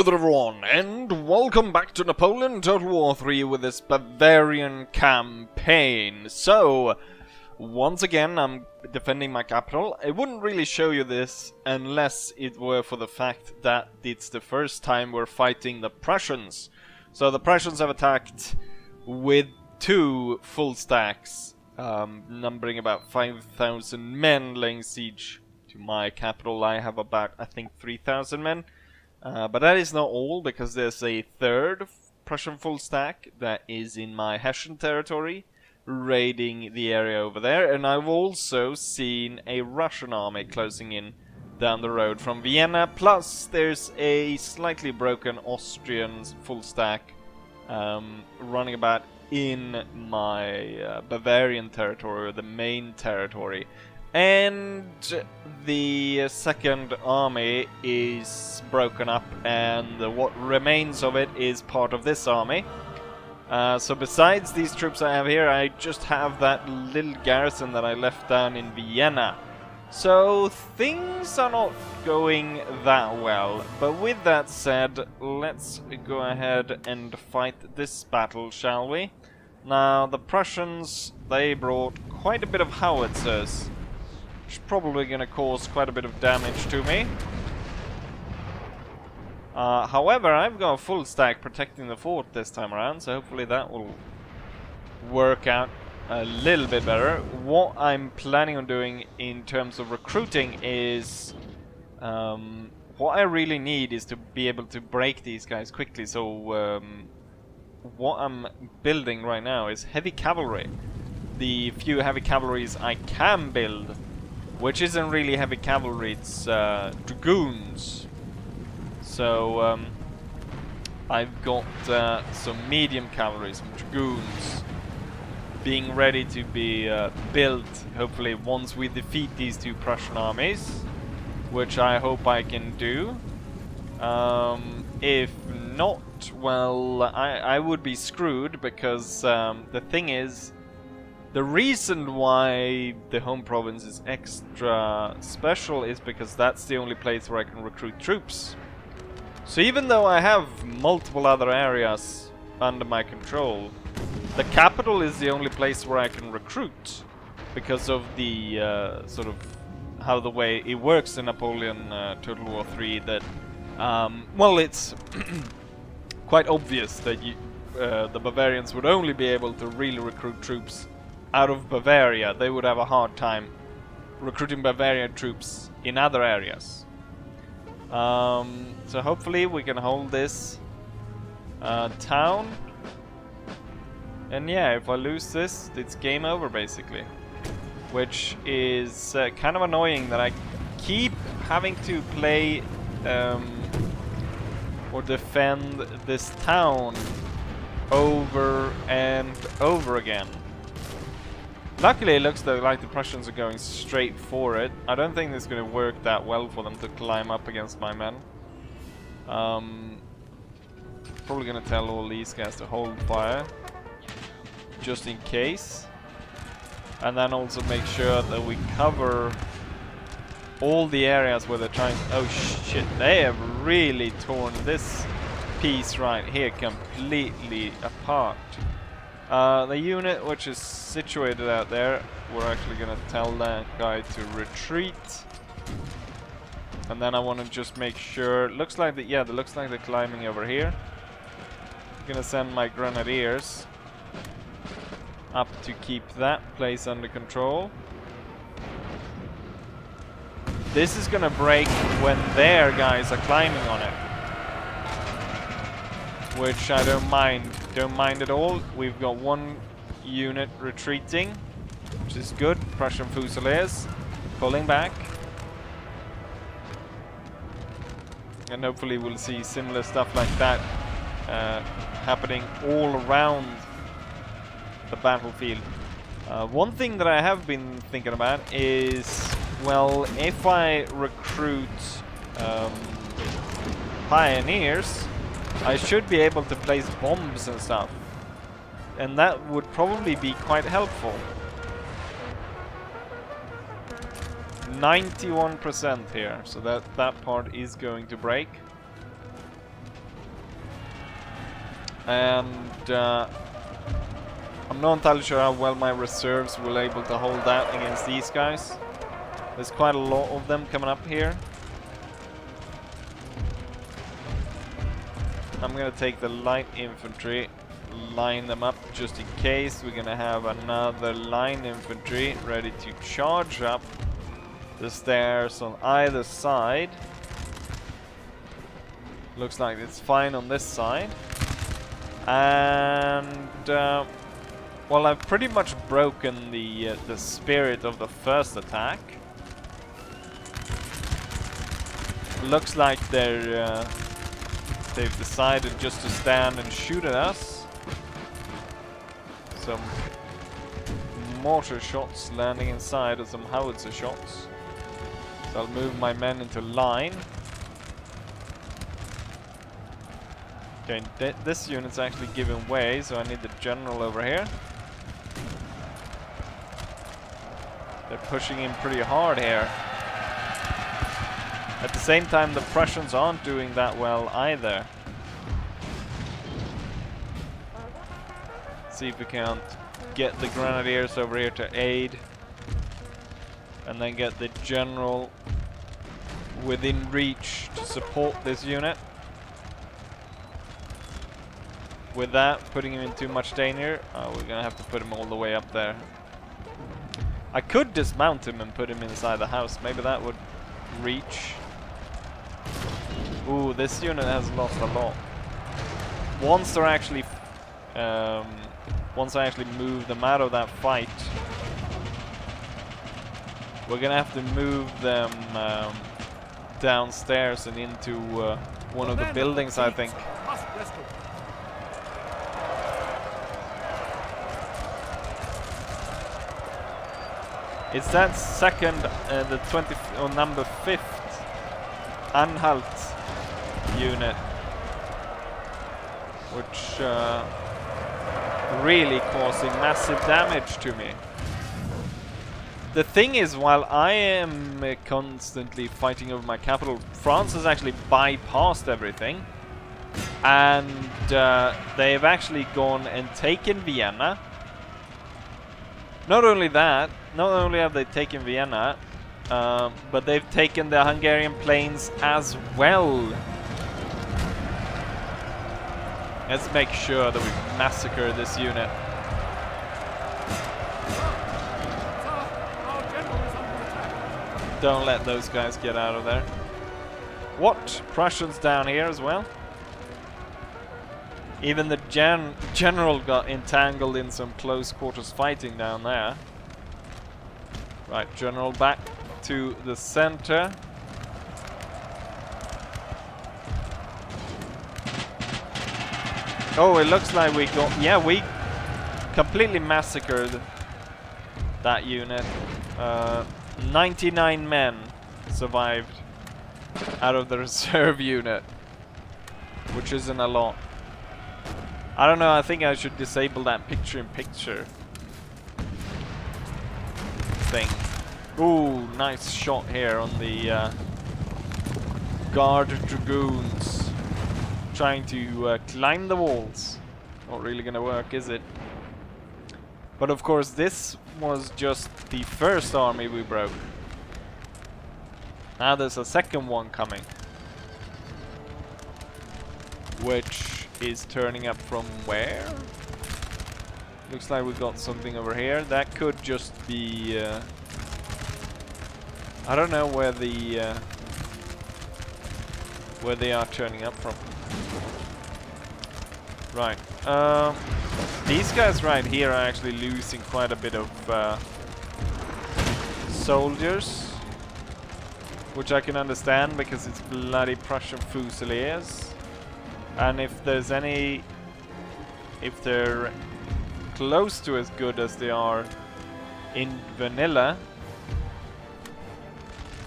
there everyone, and welcome back to Napoleon Total War 3 with this Bavarian campaign. So, once again I'm defending my capital. I wouldn't really show you this unless it were for the fact that it's the first time we're fighting the Prussians. So the Prussians have attacked with 2 full stacks, numbering about 5,000 men laying siege to my capital. I have about, I think, 3,000 men. But that is not all, because there's a third Prussian full stack that is in my Hessian territory, raiding the area over there, and I've also seen a Russian army closing in down the road from Vienna, plus there's a slightly broken Austrian full stack running about in my Bavarian territory, or the main territory. And the second army is broken up, and what remains of it is part of this army. So besides these troops I have here, I just have that little garrison that I left down in Vienna. So things are not going that well. But with that said, let's go ahead and fight this battle, shall we? Now, the Prussians, they brought quite a bit of howitzers, which is probably going to cause quite a bit of damage to me. However, I've got a full stack protecting the fort this time around, so hopefully that will work out a little bit better. What I'm planning on doing in terms of recruiting is... what I really need is to be able to break these guys quickly, so what I'm building right now is heavy cavalry. The few heavy cavalries I can build, which isn't really heavy cavalry, it's dragoons. So I've got some medium cavalry, some dragoons, being ready to be built, hopefully once we defeat these 2 Prussian armies, which I hope I can do. If not, well, I would be screwed, because the thing is, the reason why the home province is extra special is because that's the only place where I can recruit troops. So even though I have multiple other areas under my control, the capital is the only place where I can recruit, because of the sort of how the way it works in Napoleon Total War 3, that well, it's quite obvious that the Bavarians would only be able to really recruit troops out of Bavaria. They would have a hard time recruiting Bavarian troops in other areas. So hopefully we can hold this town. And yeah, if I lose this, it's game over basically. Which is kind of annoying that I keep having to play or defend this town over and over again. Luckily, it looks like the Prussians are going straight for it. I don't think it's going to work that well for them to climb up against my men. Probably going to tell all these guys to hold fire, just in case. And then also make sure that we cover all the areas where they're trying to... Oh shit, they have really torn this piece right here completely apart. The unit which is situated out there, we're actually gonna tell that guy to retreat. And then I want to just make sure, looks like that, yeah, it looks like they're climbing over here. I'm gonna send my grenadiers up to keep that place under control. This is gonna break when their guys are climbing on it, which I don't mind at all. We've got 1 unit retreating, which is good. Prussian Fusiliers pulling back, and hopefully we'll see similar stuff like that happening all around the battlefield. One thing that I have been thinking about is, well, if I recruit pioneers, I should be able to place bombs and stuff, and that would probably be quite helpful. 91% here, so that part is going to break. And I'm not entirely sure how well my reserves will able to hold out against these guys. There's quite a lot of them coming up here. I'm gonna take the light infantry, line them up just in case. We're gonna have another line infantry ready to charge up the stairs on either side. Looks like it's fine on this side. And well, I've pretty much broken the spirit of the first attack. Looks like they've decided just to stand and shoot at us. Some mortar shots landing inside of some howitzer shots. So I'll move my men into line. Okay, this unit's actually giving way, so I need the general over here. They're pushing in pretty hard here. At the same time, the Prussians aren't doing that well either. See if we can't get the grenadiers over here to aid. And then get the general within reach to support this unit. With that, putting him in too much danger, we're gonna have to put him all the way up there. I could dismount him and put him inside the house. Maybe that would reach. Ooh, this unit has lost a lot. Once I actually move them out of that fight, we're gonna have to move them downstairs and into one of the buildings, I think. It's that second, the 20 or number 5th Anhalt unit, which really causing massive damage to me. The thing is, while I am constantly fighting over my capital, France has actually bypassed everything, and they've actually gone and taken Vienna. Not only that, not only have they taken Vienna, but they've taken the Hungarian plains as well. Let's make sure that we massacre this unit. Don't let those guys get out of there. What? Prussians down here as well? Even the general got entangled in some close quarters fighting down there. Right, general back to the center. Oh, it looks like we got... Yeah, we completely massacred that unit. 99 men survived out of the reserve unit, which isn't a lot. I don't know, I think I should disable that picture-in-picture thing. Ooh, nice shot here on the guard dragoons trying to climb the walls. Not really gonna work, is it? But of course, this was just the first army we broke. Now there's a second one coming, which is turning up from where? Looks like we got something over here. That could just be I don't know where they are turning up from. Right. These guys right here are actually losing quite a bit of soldiers, which I can understand because it's bloody Prussian Fusiliers. And if there's any... if they're close to as good as they are in vanilla,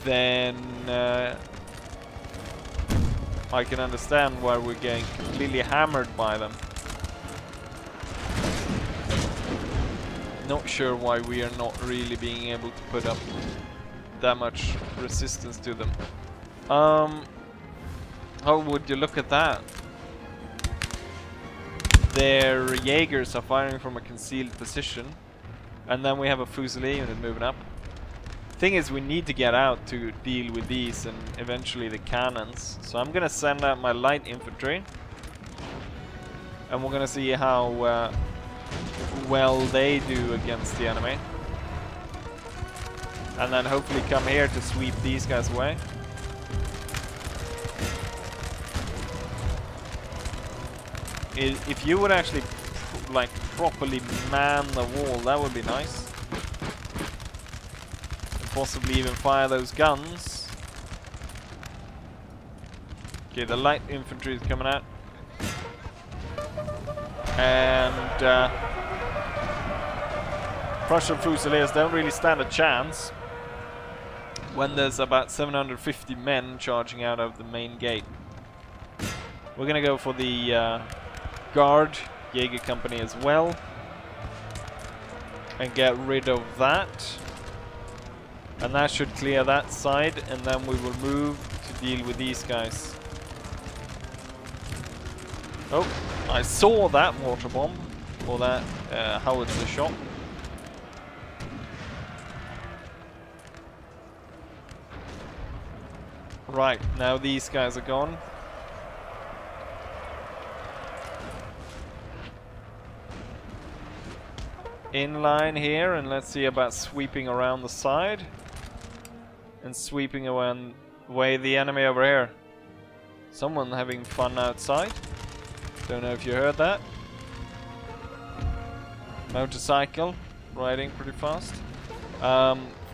then I can understand why we're getting completely hammered by them. Not sure why we are not really being able to put up that much resistance to them. How would you look at that? their Jaegers are firing from a concealed position. And then we have a Fusilier unit moving up. Thing is, we need to get out to deal with these and eventually the cannons. So I'm gonna send out my light infantry. And we're gonna see how well they do against the enemy. And then hopefully come here to sweep these guys away. If you would actually like properly man the wall, that would be nice. And possibly even fire those guns. Okay, the light infantry is coming out. And Prussian Fusiliers don't really stand a chance when there's about 750 men charging out of the main gate. We're gonna go for the Guard Jaeger company as well and get rid of that, and that should clear that side, and then we will move to deal with these guys. Oh, I saw that mortar bomb or that howitzer shot. Right, now these guys are gone. In line here, and let's see about sweeping around the side and sweeping away the enemy over here. Someone having fun outside. Don't know if you heard that. Motorcycle riding pretty fast.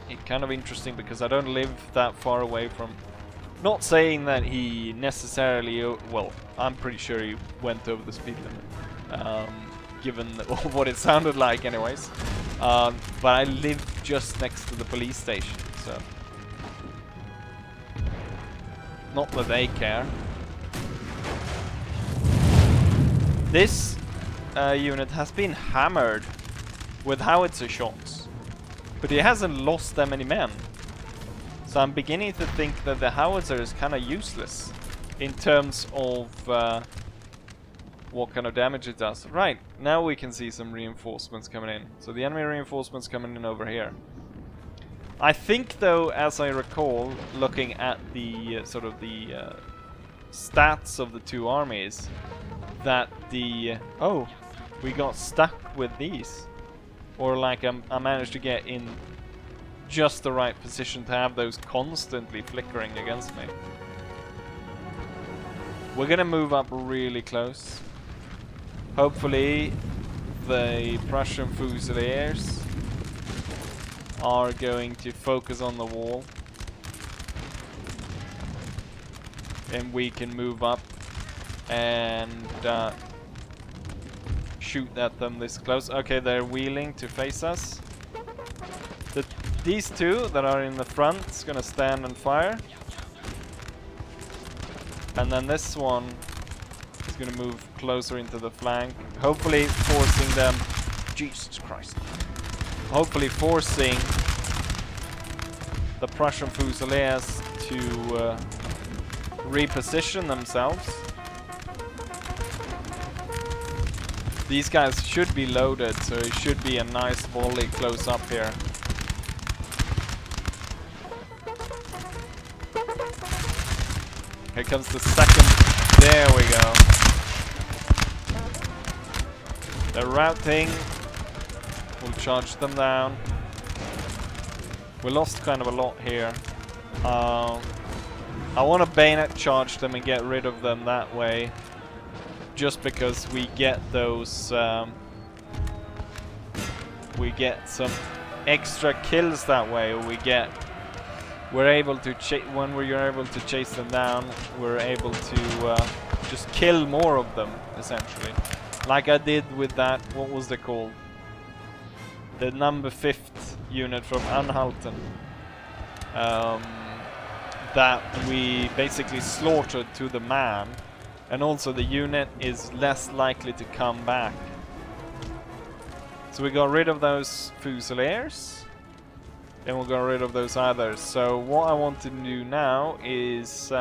It's kind of interesting because I don't live that far away from. Not saying that he necessarily, well, I'm pretty sure he went over the speed limit. Given what it sounded like anyways. But I live just next to the police station, so not that they care. This unit has been hammered with howitzer shots, but he hasn't lost that many men. So I'm beginning to think that the howitzer is kind of useless in terms of what kind of damage it does. Right, now we can see some reinforcements coming in. So the enemy reinforcements coming in over here. I think though, as I recall, looking at the sort of the stats of the two armies, that the... oh, we got stuck with these. Or like I managed to get in just the right position to have those constantly flickering against me. We're gonna move up really close. Hopefully the Prussian Fusiliers are going to focus on the wall and we can move up and shoot at them this close. Okay, they're wheeling to face us. These two that are in the front is gonna stand and fire, and then this one is gonna move closer into the flank, hopefully forcing them, Jesus Christ, hopefully forcing the Prussian Fusiliers to reposition themselves. These guys should be loaded, so it should be a nice volley close up here. Here comes the second. There we go. They're routing. We'll charge them down. We lost kind of a lot here. I want to bayonet charge them and get rid of them that way. Just because we get those... we get some extra kills that way. Or we're able to when we're able to chase them down, we're able to just kill more of them, essentially. Like I did with that, what was they called? The number 5th unit from Anhalten. That we basically slaughtered to the man. And also the unit is less likely to come back. So we got rid of those Fusiliers. Then we'll get rid of those others. So what I want to do now is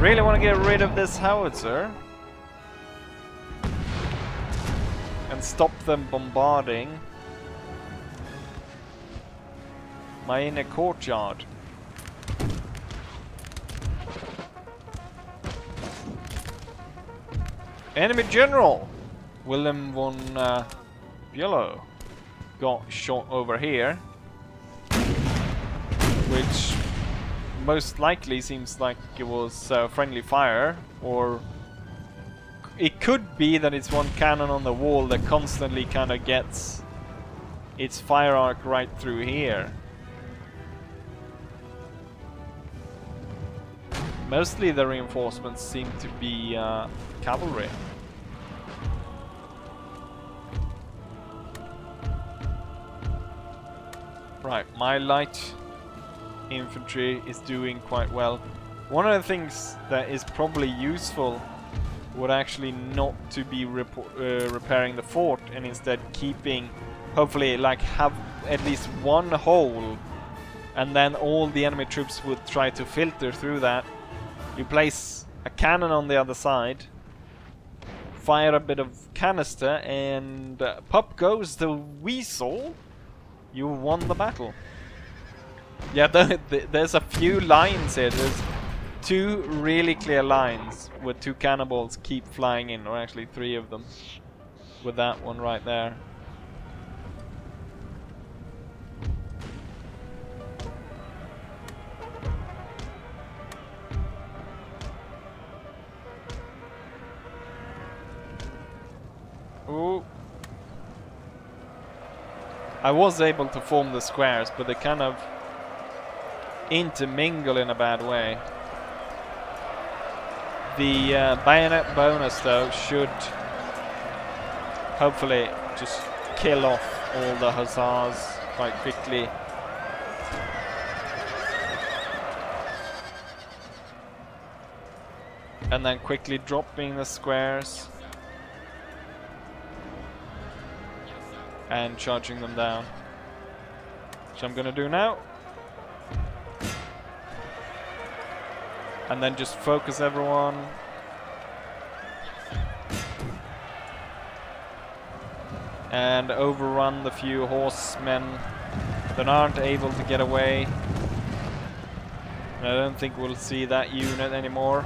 really want to get rid of this howitzer. and stop them bombarding my inner courtyard. Enemy General Willem von Bulow got shot over here, which most likely seems like it was friendly fire, or it could be that it's one cannon on the wall that constantly kind of gets its fire arc right through here. Mostly the reinforcements seem to be cavalry. Right, my light infantry is doing quite well. One of the things that is probably useful would actually not to be repairing the fort, and instead keeping, hopefully, like, have at least one hole, and then all the enemy troops would try to filter through that. You place a cannon on the other side, fire a bit of canister, and pop goes the weasel. You won the battle. Yeah, there's a few lines here. There's two really clear lines where two cannonballs keep flying in, or actually three of them, with that one right there. Ooh. I was able to form the squares, but they kind of intermingle in a bad way. The bayonet bonus, though, should hopefully just kill off all the hussars quite quickly. And then quickly dropping the squares and charging them down, which I'm gonna do now. And then just focus everyone. And overrun the few horsemen that aren't able to get away. And I don't think we'll see that unit anymore.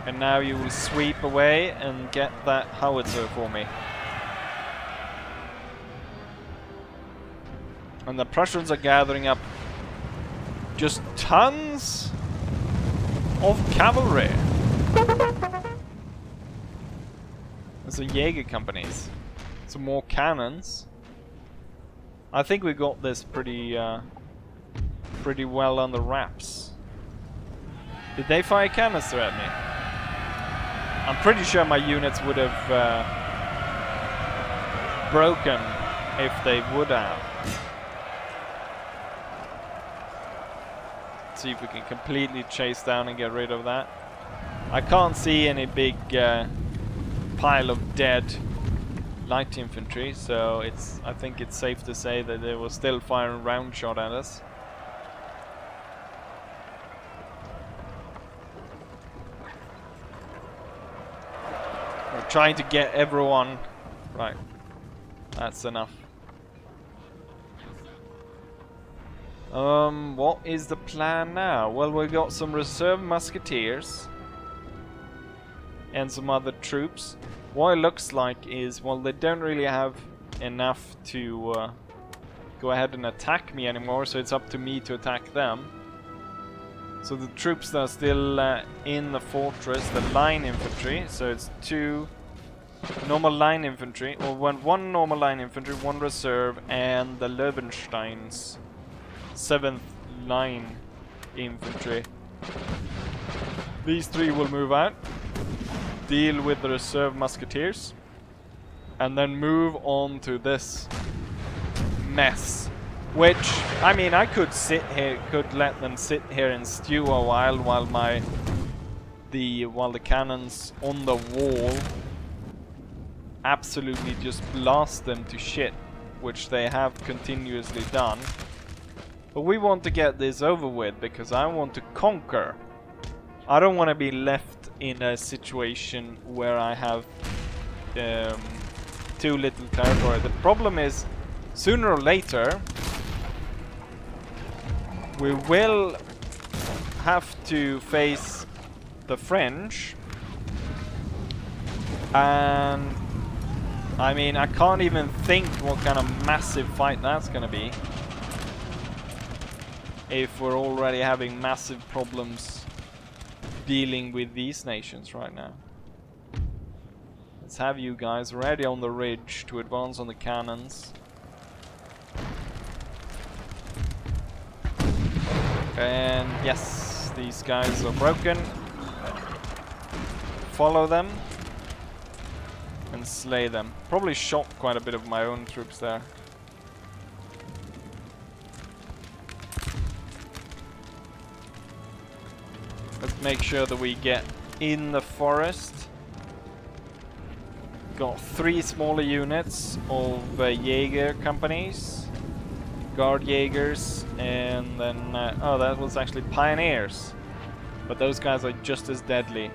And now you will sweep away and get that howitzer for me. And the Prussians are gathering up just tons of cavalry. And some Jaeger companies. Some more cannons. I think we got this pretty well on the wraps. Did they fire canister at me? I'm pretty sure my units would have broken if they would have. See if we can completely chase down and get rid of that. I can't see any big pile of dead light infantry, so I think it's safe to say that they were still firing round shot at us. We're trying to get everyone right. That's enough. What is the plan now? Well, we've got some reserve musketeers and some other troops. What it looks like is, well, they don't really have enough to go ahead and attack me anymore, so it's up to me to attack them. So the troops that are still in the fortress, the line infantry, so it's two normal line infantry, or one normal line infantry, one reserve, and the Löwenstein's 7th line infantry. These three will move out, deal with the reserve musketeers, and then move on to this mess. Which, I mean, I could sit here, could let them sit here and stew a while while the cannons on the wall absolutely just blast them to shit, which they have continuously done. But we want to get this over with because I want to conquer. I don't want to be left in a situation where I have too little territory. The problem is, sooner or later, we will have to face the French, and I mean, I can't even think what kind of massive fight that's gonna be if we're already having massive problems dealing with these nations right now. Let's have you guys ready on the ridge to advance on the cannons. And yes, these guys are broken. Follow them and slay them. Probably shot quite a bit of my own troops there. Let's make sure that we get in the forest. Got 3 smaller units of Jaeger companies, Guard Jaegers, and then oh, that was actually Pioneers, but those guys are just as deadly.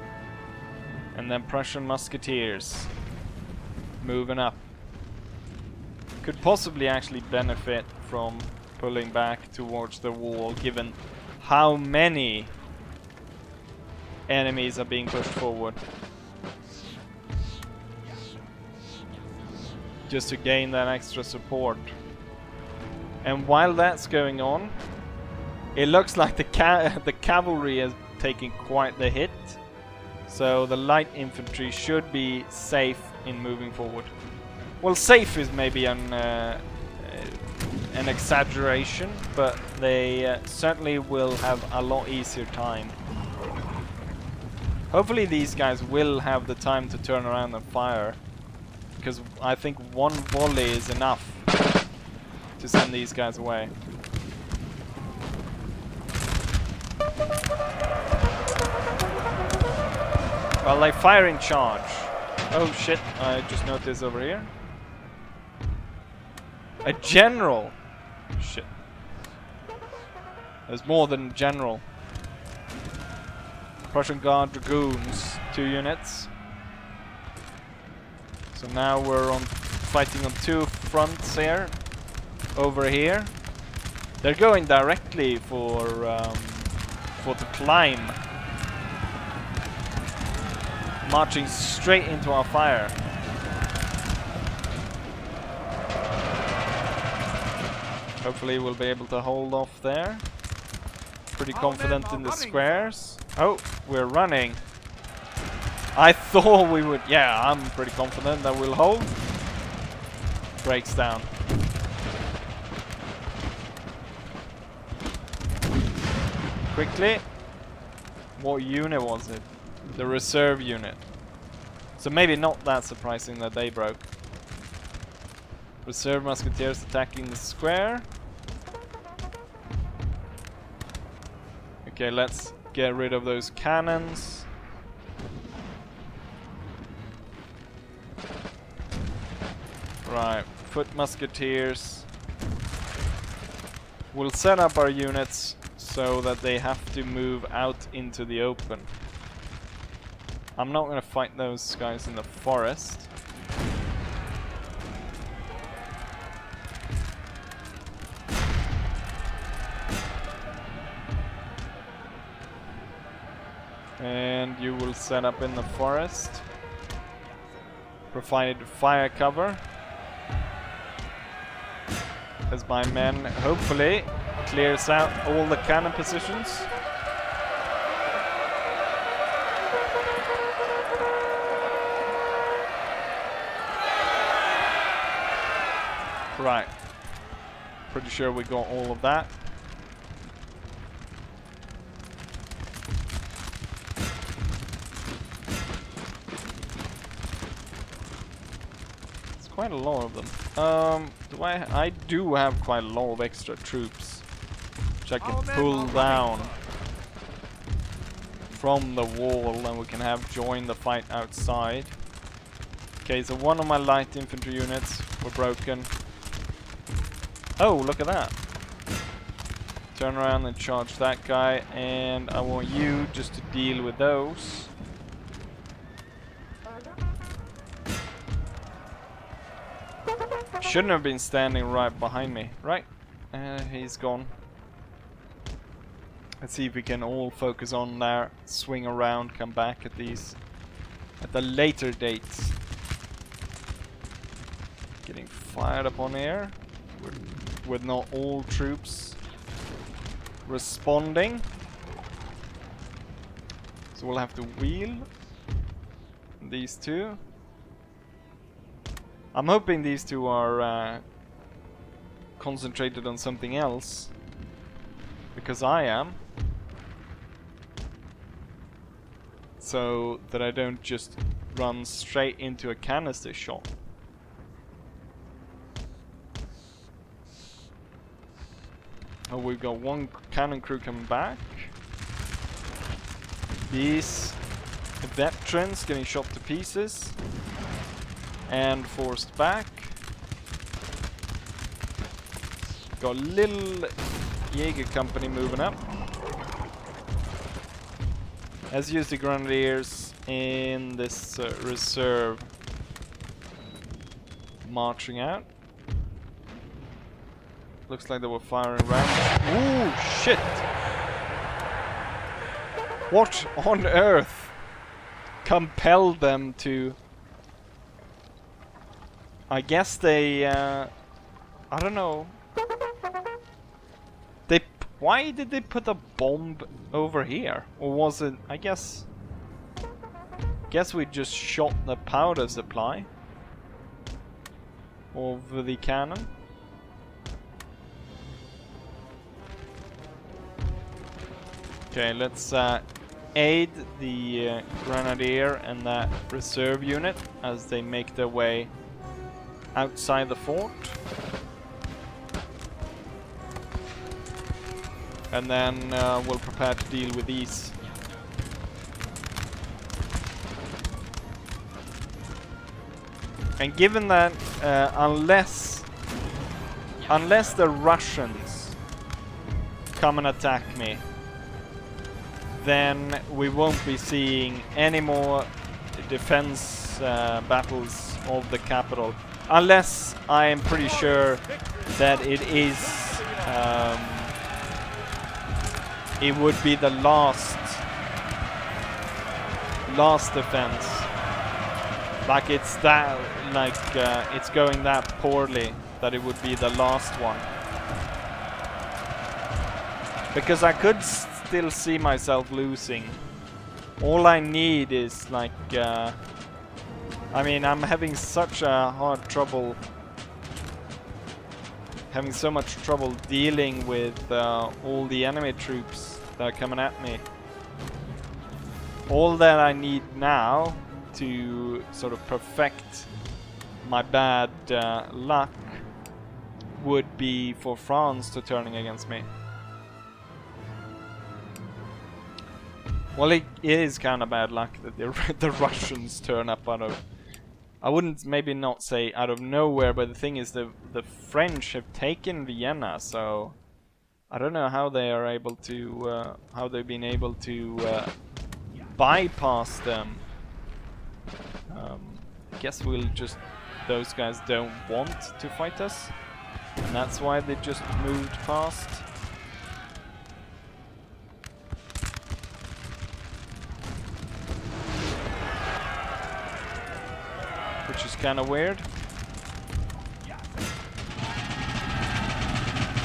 And then Prussian Musketeers moving up. Could possibly actually benefit from pulling back towards the wall, given how many enemies are being pushed forward. Just to gain that extra support. And while that's going on, it looks like the cavalry is taking quite the hit. So the light infantry should be safe in moving forward. Well, safe is maybe an exaggeration, but they certainly will have a lot easier time. Hopefully these guys will have the time to turn around and fire, because I think one volley is enough to send these guys away. Well, they fire in charge. Oh shit, I just noticed over here. A general! Shit. There's more than general. Prussian Guard Dragoons, 2 units. So now we're fighting on 2 fronts here. Over here. They're going directly for the climb. Marching straight into our fire. Hopefully we'll be able to hold off there. Pretty confident in the squares. Oh, we're running. I thought we would... Yeah, I'm pretty confident that we'll hold. Breaks down. Quickly. What unit was it? The reserve unit. So maybe not that surprising that they broke. Reserve musketeers attacking the square. Okay, let's get rid of those cannons. Right, foot musketeers. We'll set up our units so that they have to move out into the open. I'm not gonna fight those guys in the forest. And you will set up in the forest. Provide fire cover. As my men hopefully clears out all the cannon positions. Right. Pretty sure we got all of that. It's quite a lot of them. I do have quite a lot of extra troops, which I can pull down from the wall, and we can have join the fight outside. Okay, so one of my light infantry units were broken. Oh, look at that. Turn around and charge that guy, and I want you just to deal with those. Shouldn't have been standing right behind me, right? He's gone. Let's see if we can all focus on there, swing around, come back at these at the later dates. Getting fired upon here with not all troops responding. So we'll have to wheel these two. I'm hoping these two are concentrated on something else, because I am. So that I don't just run straight into a canister shot. Oh, we've got one cannon crew coming back. These veterans getting shot to pieces and forced back. Got a little Jaeger company moving up. Let's use the grenadiers in this reserve marching out. Looks like they were firing rounds. Ooh, shit! What on earth compelled them to... I guess they... I don't know. Why did they put a bomb over here? Or was it... I guess we just shot the powder supply of the cannon. Okay, let's aid the grenadier and that reserve unit as they make their way outside the fort. And then we'll prepare to deal with these. And given that unless the Russians come and attack me, then we won't be seeing any more defense battles of the capital. Unless I am pretty sure that it is... it would be the last defense. Like it's that, it's going that poorly that it would be the last one. Because I could still see myself losing. All I need is like, I mean, I'm having such a hard trouble, having so much trouble dealing with all the enemy troops that are coming at me. All that I need now to sort of perfect my bad luck would be for France to turning against me. Well, it is kind of bad luck that the Russians turn up out of... I wouldn't maybe not say out of nowhere, but the thing is the French have taken Vienna, so I don't know how they are able to how they've been able to bypass them. I guess we'll just... those guys don't want to fight us, and that's why they just moved past. Which is kind of weird.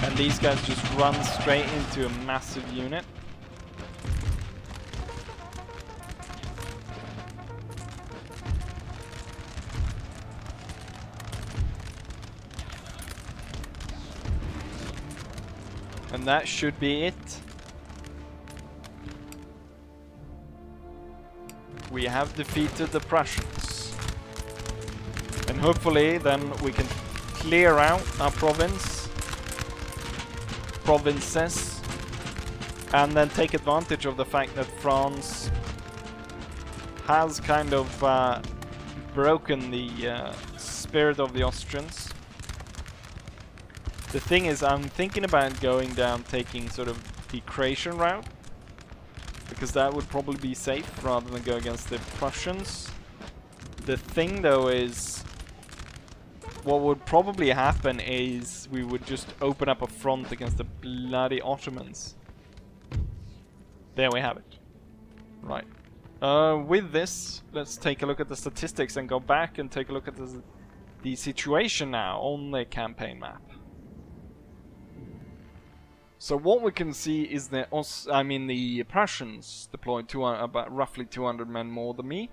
And these guys just run straight into a massive unit. And that should be it. We have defeated the Prussians. And hopefully then we can clear out our provinces, and then take advantage of the fact that France has kind of broken the spirit of the Austrians. The thing is, I'm thinking about going down, taking sort of the Croatian route, because that would probably be safe rather than go against the Prussians. The thing though is, what would probably happen is we would just open up a front against the bloody Ottomans. There we have it. Right. With this, let's take a look at the statistics and go back and take a look at the situation now on the campaign map. So what we can see is that the Prussians deployed about roughly 200 men more than me.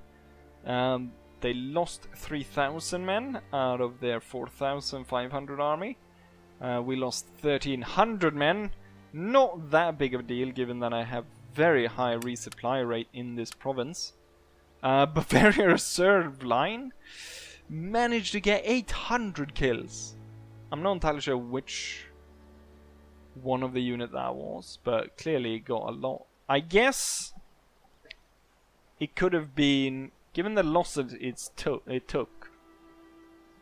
They lost 3,000 men out of their 4,500 army. We lost 1,300 men. Not that big of a deal, given that I have very high resupply rate in this province. Bavaria Reserve Line managed to get 800 kills. I'm not entirely sure which one of the unit that was, but clearly it got a lot. I guess it could have been, given the losses it took.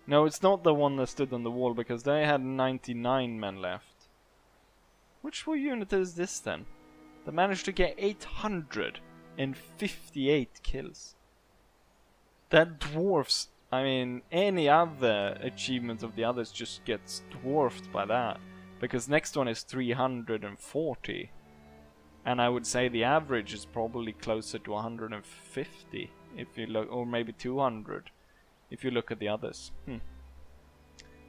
No, it's not the one that stood on the wall, because they had 99 men left. Which unit is this then? They managed to get 858 kills. That dwarfs, I mean, any other achievement of the others just gets dwarfed by that. Because next one is 340. And I would say the average is probably closer to 150. If you look, or maybe 200. If you look at the others.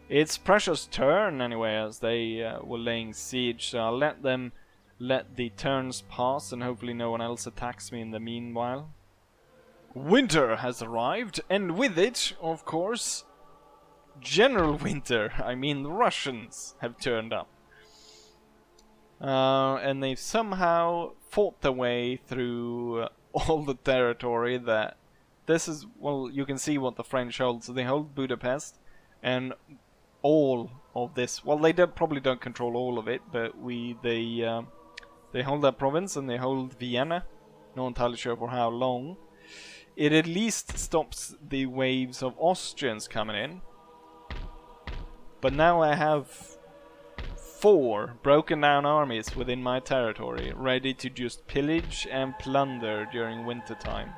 It's Prussia's turn anyway, as they were laying siege. So I'll let them let the turns pass, and hopefully no one else attacks me in the meanwhile. Winter has arrived, and with it, of course, General Winter. I mean, the Russians have turned up. And they've somehow fought their way through all the territory that... This is, well, you can see what the French hold. So they hold Budapest, and all of this... Well, they probably don't control all of it, but they hold that province, and they hold Vienna. Not entirely sure for how long. It at least stops the waves of Austrians coming in. But now I have 4 broken down armies within my territory, ready to just pillage and plunder during winter time.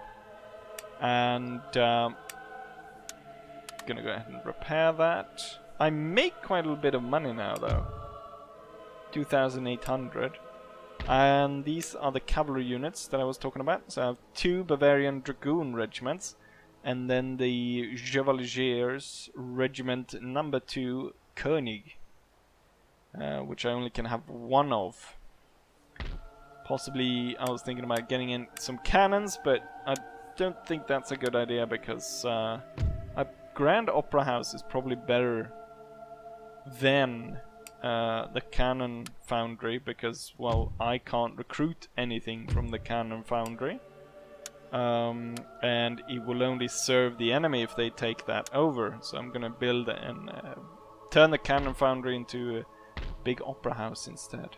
And gonna go ahead and repair that. I make quite a little bit of money now though. 2,800. And these are the cavalry units that I was talking about. So I have 2 Bavarian Dragoon regiments, and then the Chevaliers Regiment number 2 König, which I only can have 1 of. Possibly I was thinking about getting in some cannons, but I don't think that's a good idea, because a Grand Opera House is probably better than the cannon foundry, because, well, I can't recruit anything from the cannon foundry. And it will only serve the enemy if they take that over. So I'm gonna build and turn the cannon foundry into a big opera house instead.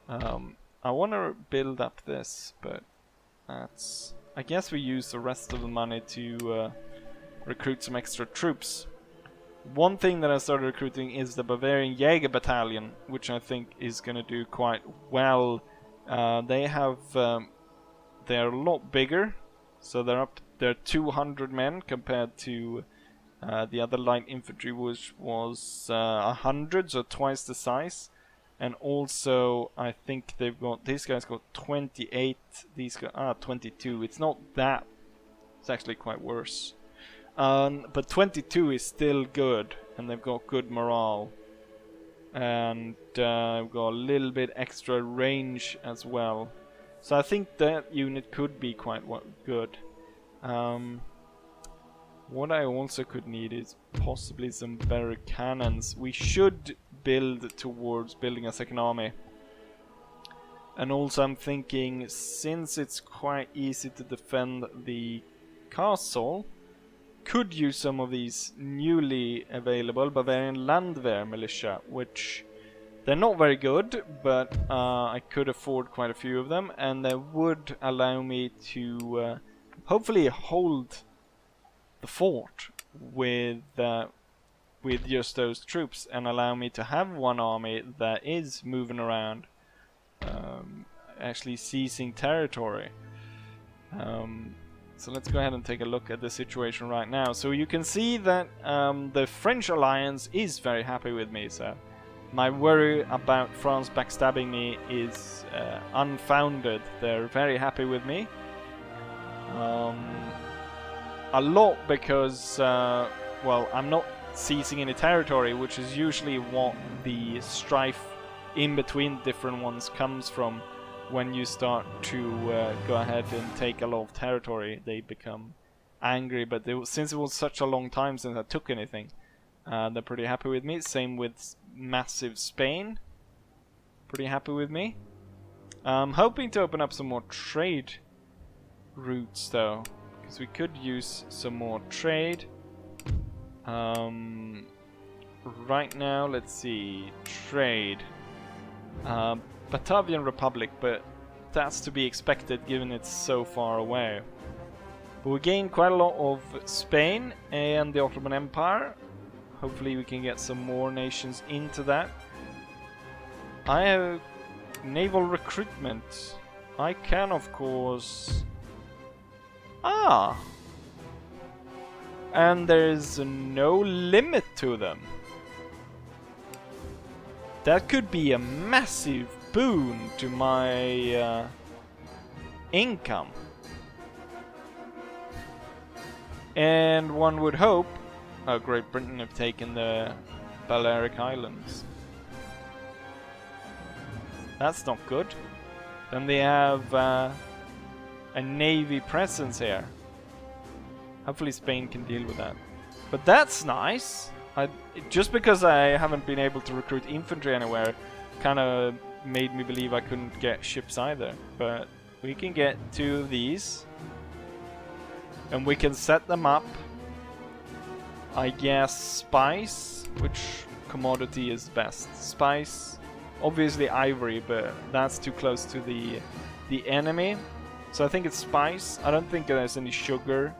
I want to build up this, but that's... I guess we use the rest of the money to recruit some extra troops. One thing that I started recruiting is the Bavarian Jäger Battalion, which I think is going to do quite well. They have... they're a lot bigger, so they're 200 men compared to the other light infantry, which was 100, so twice the size. And also, I think they've got, these guys got 28, these guys, 22. It's not that, it's actually quite worse. But 22 is still good, and they've got good morale. And I've got a little bit extra range as well. So I think that unit could be quite good. What I also could need is possibly some better cannons. We should build towards building a second army. And also I'm thinking, since it's quite easy to defend the castle, could use some of these newly available Bavarian Landwehr militia, which they're not very good, but I could afford quite a few of them, and they would allow me to hopefully hold the fort with just those troops, and allow me to have one army that is moving around, actually seizing territory. So let's go ahead and take a look at the situation right now. So you can see that the French alliance is very happy with me, so my worry about France backstabbing me is unfounded. They're very happy with me. A lot because, well, I'm not seizing any territory, which is usually what the strife in between different ones comes from. When you start to go ahead and take a lot of territory, they become angry. But since it was such a long time since I took anything, they're pretty happy with me. Same with massive Spain. Pretty happy with me. I'm hoping to open up some more trade routes though, because we could use some more trade. Right now, let's see, trade. Batavian Republic, but that's to be expected given it's so far away. But we gained quite a lot of Spain and the Ottoman Empire. Hopefully we can get some more nations into that. I have naval recruitment. I can, of course... And there's no limit to them. That could be a massive boon to my income. And one would hope... Oh, Great Britain have taken the Balearic Islands. That's not good. Then they have a navy presence here. Hopefully Spain can deal with that. But that's nice. Just because I haven't been able to recruit infantry anywhere kind of made me believe I couldn't get ships either. But we can get 2 of these. And we can set them up. I guess spice. Which commodity is best? Spice. Obviously ivory, but that's too close to the enemy. So I think it's spice. I don't think there's any sugar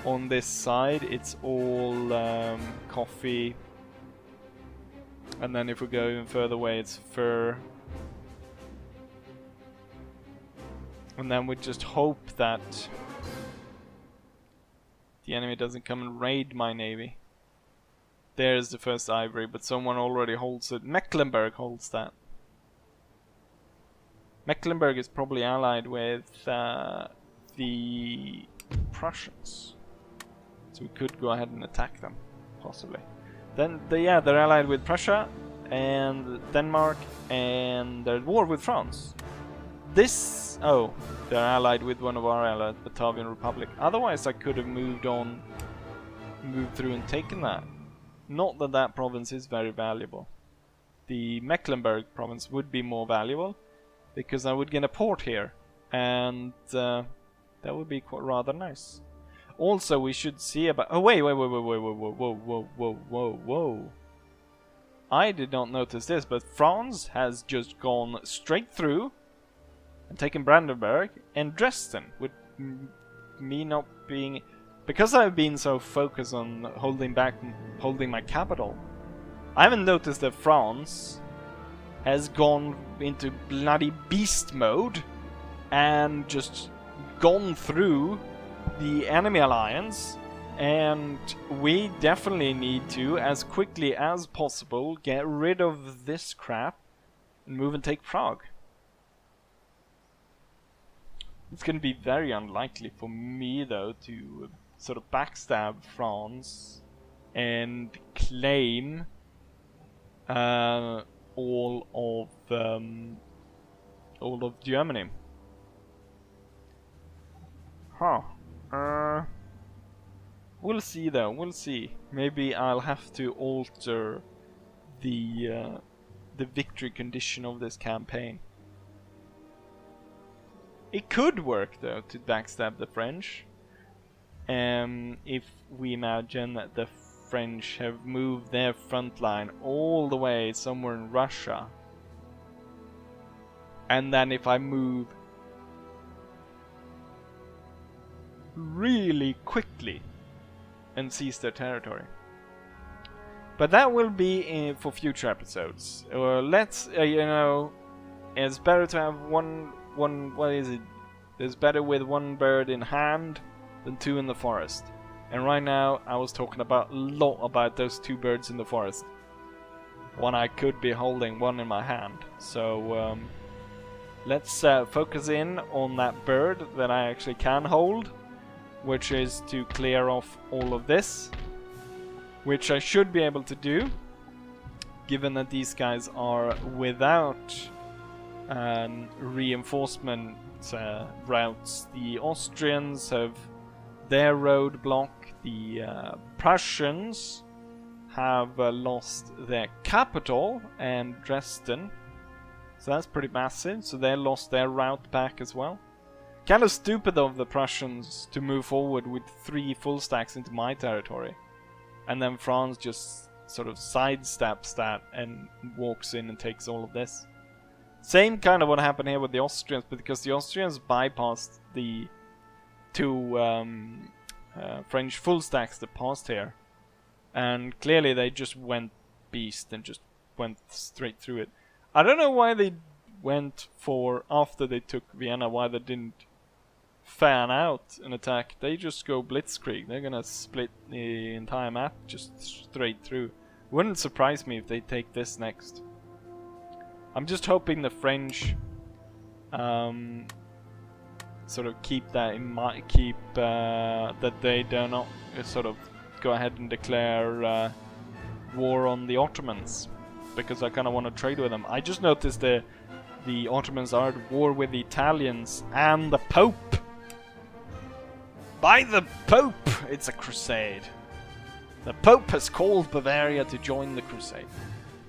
on this side. It's all coffee. And then if we go even further away, it's fur. And then we just hope that the enemy doesn't come and raid my navy. There's the first ivory, but someone already holds it. Mecklenburg holds that. Mecklenburg is probably allied with the Prussians. So we could go ahead and attack them, possibly. Then, they're allied with Prussia and Denmark, and they're at war with France. This... Oh, they're allied with one of our allies, Batavian Republic. Otherwise I could have moved through and taken that. Not that that province is very valuable. The Mecklenburg province would be more valuable, because I would get a port here, and that would be quite rather nice. Also, we should see about... Oh, wait, whoa. I did not notice this, but France has just gone straight through and taken Brandenburg and Dresden, with me not being... Because I've been so focused on holding my capital, I haven't noticed that France has gone into bloody beast mode and just gone through the enemy alliance, and we definitely need to, as quickly as possible, get rid of this crap and move and take Prague. It's going to be very unlikely for me, though, to sort of backstab France and claim all of Germany. We'll see though, we'll see. Maybe I'll have to alter the victory condition of this campaign. It could work though, to backstab the French. If we imagine that the French have moved their front line all the way somewhere in Russia. And then if I move really quickly and seize their territory. But that will be for future episodes. Let's, you know, it's better to have one, what is it, It's better with 1 bird in hand than 2 in the forest. And right now, I was talking about a lot about those 2 birds in the forest. One I could be holding, one in my hand. So, let's focus in on that bird that I actually can hold, which is to clear off all of this, which I should be able to do, given that these guys are without reinforcement routes. The Austrians have their roadblock, the Prussians have lost their capital and Dresden, so that's pretty massive. So they lost their route back as well. Kind of stupid of the Prussians to move forward with 3 full stacks into my territory, and then France just sort of sidesteps that and walks in and takes all of this. Same kind of what happened here with the Austrians, but because the Austrians bypassed the 2 French full stacks that passed here, and clearly they just went beast and just went straight through it. I don't know why they went for, after they took Vienna, why they didn't fan out an attack. They just go blitzkrieg. They're gonna split the entire map just straight through. Wouldn't surprise me if they take this next. I'm just hoping the French sort of keep that in mind, that they do not sort of go ahead and declare war on the Ottomans, because I kind of want to trade with them. I just noticed the Ottomans are at war with the Italians and the Pope. By the Pope! It's a crusade. The Pope has called Bavaria to join the crusade.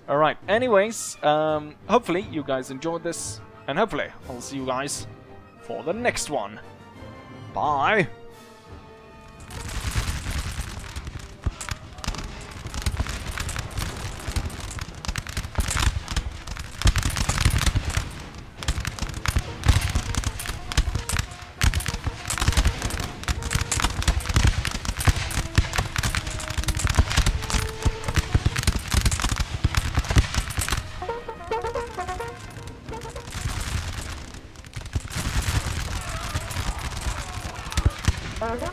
Alright, anyways, hopefully you guys enjoyed this, and hopefully I'll see you guys for the next one. Bye! Thank you.